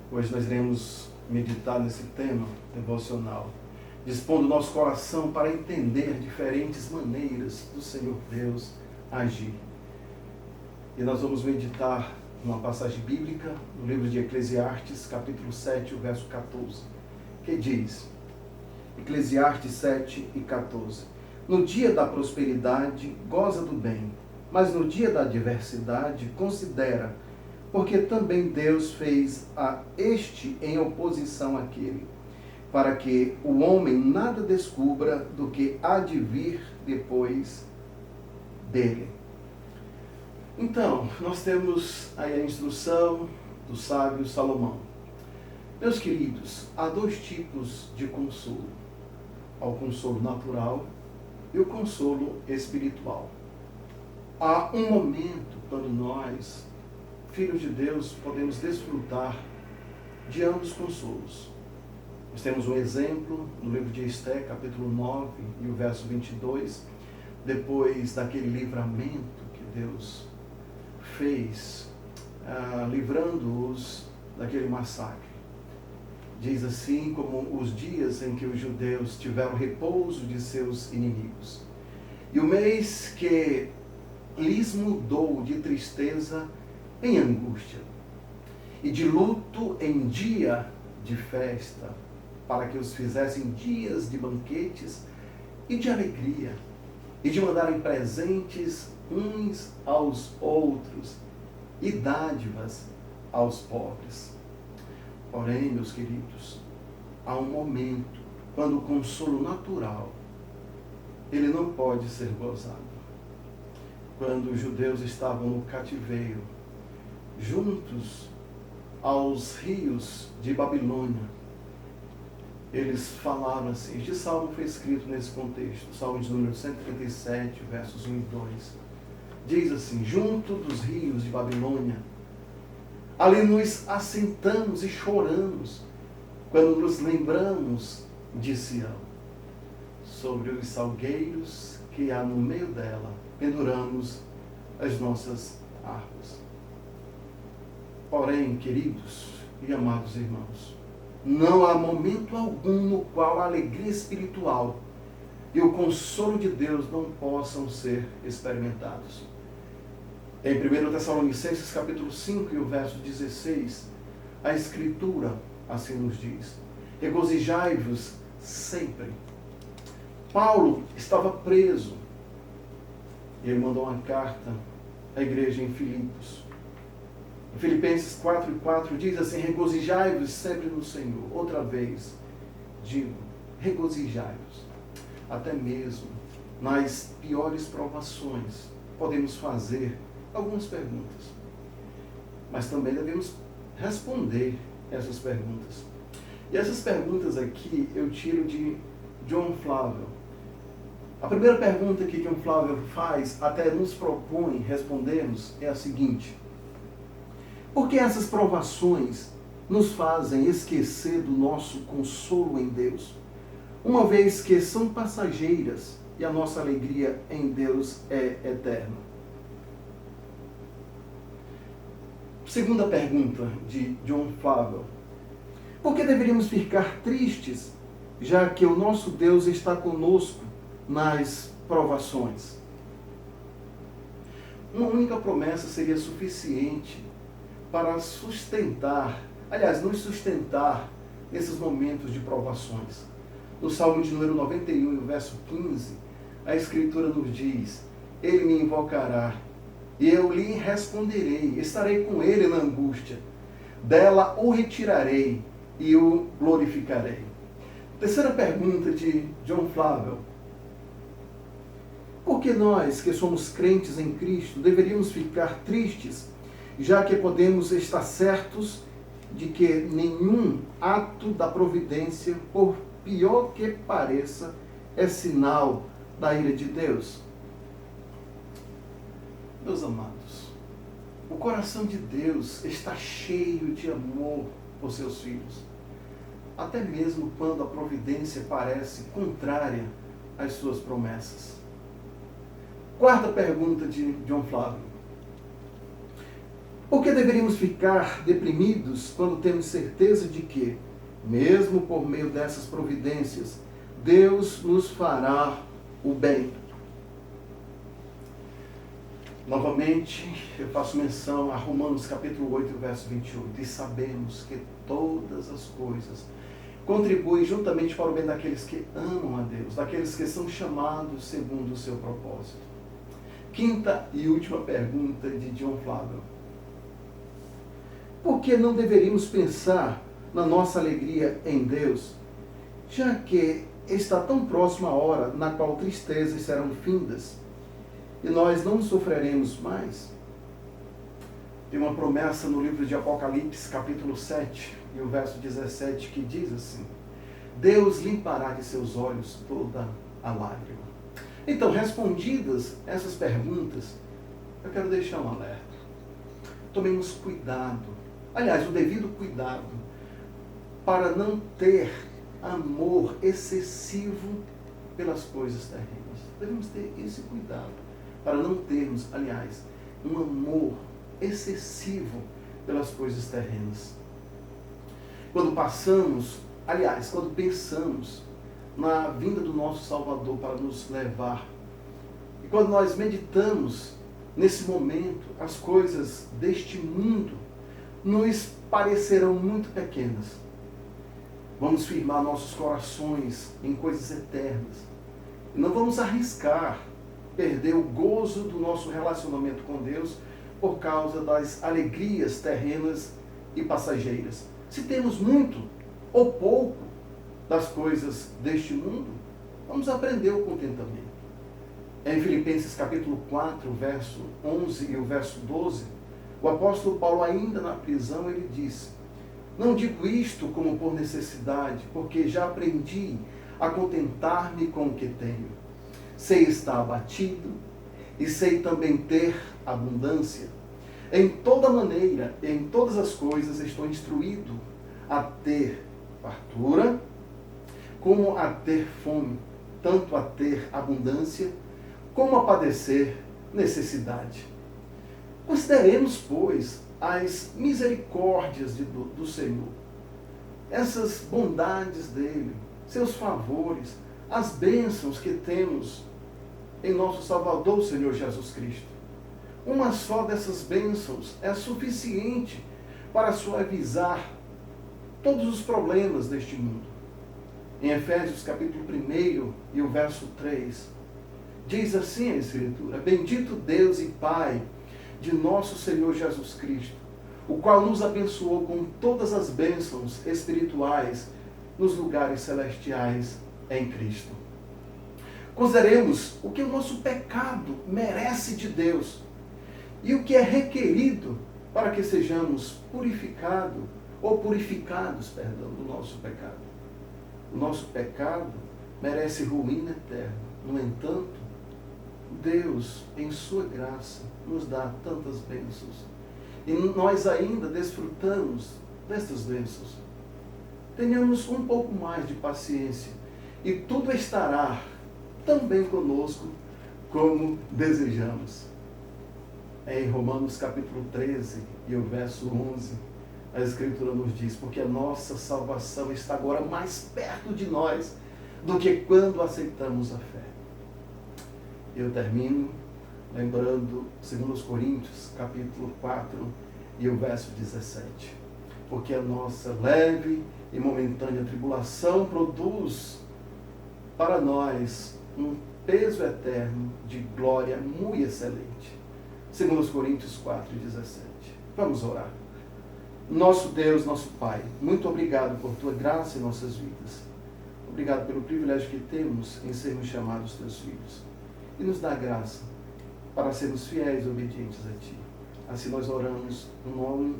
Hoje nós iremos meditar nesse tema devocional, dispondo nosso coração para entender diferentes maneiras do Senhor Deus agir. E nós vamos meditar numa passagem bíblica, no livro de Eclesiastes, capítulo 7, o verso 14, que diz, Eclesiastes 7 e 14, no dia da prosperidade, goza do bem, mas no dia da adversidade, considera, porque também Deus fez a este em oposição àquele, para que o homem nada descubra do que há de vir depois dele. Então, nós temos aí a instrução do sábio Salomão. Meus queridos, há dois tipos de consolo. Há o consolo natural e o consolo espiritual. Há um momento quando nós, filhos de Deus, podemos desfrutar de ambos consolos. Nós temos um exemplo no livro de Esté, capítulo 9, e o verso 22, depois daquele livramento que Deus fez, livrando-os daquele massacre. Diz assim, como os dias em que os judeus tiveram repouso de seus inimigos. E o mês que lhes mudou de tristeza em angústia, e de luto em dia de festa, para que os fizessem dias de banquetes e de alegria, e de mandarem presentes uns aos outros, e dádivas aos pobres. Porém, meus queridos, há um momento quando o consolo natural, ele não pode ser gozado. Quando os judeus estavam no cativeiro, juntos aos rios de Babilônia, eles falaram assim, este salmo foi escrito nesse contexto, o salmo de número 137, versos 1 e 2. Diz assim, junto dos rios de Babilônia, ali nos assentamos e choramos, quando nos lembramos de Sião. Sobre os salgueiros que há no meio dela, penduramos as nossas harpas. Porém, queridos e amados irmãos, não há momento algum no qual a alegria espiritual e o consolo de Deus não possam ser experimentados. Em 1 Tessalonicenses capítulo 5 e o verso 16, a Escritura assim nos diz, regozijai-vos sempre. Paulo estava preso e ele mandou uma carta à igreja em Filipos. Em Filipenses 4 e 4 diz assim, regozijai-vos sempre no Senhor. Outra vez, digo, regozijai-vos. Até mesmo nas piores provações, podemos fazer algumas perguntas. Mas também devemos responder essas perguntas. E essas perguntas aqui eu tiro de John Flavel. A primeira pergunta que John Flavel faz, até nos propõe respondermos, é a seguinte. Por que essas provações nos fazem esquecer do nosso consolo em Deus, uma vez que são passageiras e a nossa alegria em Deus é eterna? Segunda pergunta de John Flavel. Por que deveríamos ficar tristes, já que o nosso Deus está conosco nas provações? Uma única promessa seria suficiente para sustentar, aliás, nos sustentar nesses momentos de provações. No Salmo de número 91, no verso 15, a Escritura nos diz, ele me invocará, e eu lhe responderei, estarei com ele na angústia, dela o retirarei e o glorificarei. Terceira pergunta de John Flavel. Por que nós, que somos crentes em Cristo, deveríamos ficar tristes, já que podemos estar certos de que nenhum ato da providência, por pior que pareça, é sinal da ira de Deus? Meus amados, o coração de Deus está cheio de amor por seus filhos, até mesmo quando a providência parece contrária às suas promessas. Quarta pergunta de John Flavel. Por que deveríamos ficar deprimidos quando temos certeza de que, mesmo por meio dessas providências, Deus nos fará o bem? Novamente, eu faço menção a Romanos capítulo 8, verso 28. E sabemos que todas as coisas contribuem juntamente para o bem daqueles que amam a Deus, daqueles que são chamados segundo o seu propósito. Quinta e última pergunta de John Flávio. Por que não deveríamos pensar na nossa alegria em Deus, já que está tão próxima a hora na qual tristezas serão findas e nós não sofreremos mais? Tem uma promessa no livro de Apocalipse, capítulo 7, e o verso 17, que diz assim: Deus limpará de seus olhos toda a lágrima. Então, respondidas essas perguntas, eu quero deixar um alerta. Tomemos cuidado, aliás, o devido cuidado, para não ter amor excessivo pelas coisas terrenas. Devemos ter esse cuidado, para não termos, aliás, um amor excessivo pelas coisas terrenas. Quando pensamos na vinda do nosso Salvador para nos levar, e quando nós meditamos nesse momento, as coisas deste mundo nos parecerão muito pequenas. Vamos firmar nossos corações em coisas eternas. E não vamos arriscar perder o gozo do nosso relacionamento com Deus por causa das alegrias terrenas e passageiras. Se temos muito ou pouco das coisas deste mundo, vamos aprender o contentamento. Em Filipenses capítulo 4, verso 11 e o verso 12, o apóstolo Paulo, ainda na prisão, ele disse: não digo isto como por necessidade, porque já aprendi a contentar-me com o que tenho. Sei estar abatido e sei também ter abundância. Em toda maneira, em todas as coisas, estou instruído a ter fartura, como a ter fome, tanto a ter abundância, como a padecer necessidade. Consideremos, pois, as misericórdias do Senhor, essas bondades dele, seus favores, as bênçãos que temos em nosso Salvador, o Senhor Jesus Cristo. Uma só dessas bênçãos é suficiente para suavizar todos os problemas deste mundo. Em Efésios capítulo 1 e o verso 3, diz assim a Escritura: bendito Deus e Pai de nosso Senhor Jesus Cristo, o qual nos abençoou com todas as bênçãos espirituais nos lugares celestiais em Cristo. Consideremos o que o nosso pecado merece de Deus e o que é requerido para que sejamos purificados do nosso pecado. O nosso pecado merece ruína eterna. No entanto, Deus, em sua graça, nos dá tantas bênçãos. E nós ainda desfrutamos destas bênçãos. Tenhamos um pouco mais de paciência e tudo estará tão bem conosco como desejamos. Em Romanos capítulo 13 e o verso 11, a Escritura nos diz: porque a nossa salvação está agora mais perto de nós do que quando aceitamos a fé. Eu termino lembrando 2 Coríntios capítulo 4 e o verso 17. Porque a nossa leve e momentânea tribulação produz para nós um peso eterno de glória muito excelente. 2 Coríntios 4, 17. Vamos orar. Nosso Deus, nosso Pai, muito obrigado por Tua graça em nossas vidas. Obrigado pelo privilégio que temos em sermos chamados Teus filhos. E nos dá graça para sermos fiéis e obedientes a Ti. Assim nós oramos no nome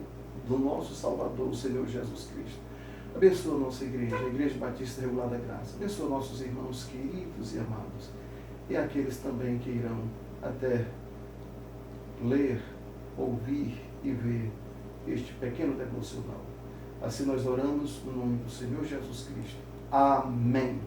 do nosso Salvador, o Senhor Jesus Cristo. Abençoa a nossa igreja, a Igreja Batista Regular da Graça. Abençoa nossos irmãos queridos e amados. E aqueles também que irão até ler, ouvir e ver este pequeno devocional. Assim nós oramos no nome do Senhor Jesus Cristo. Amém.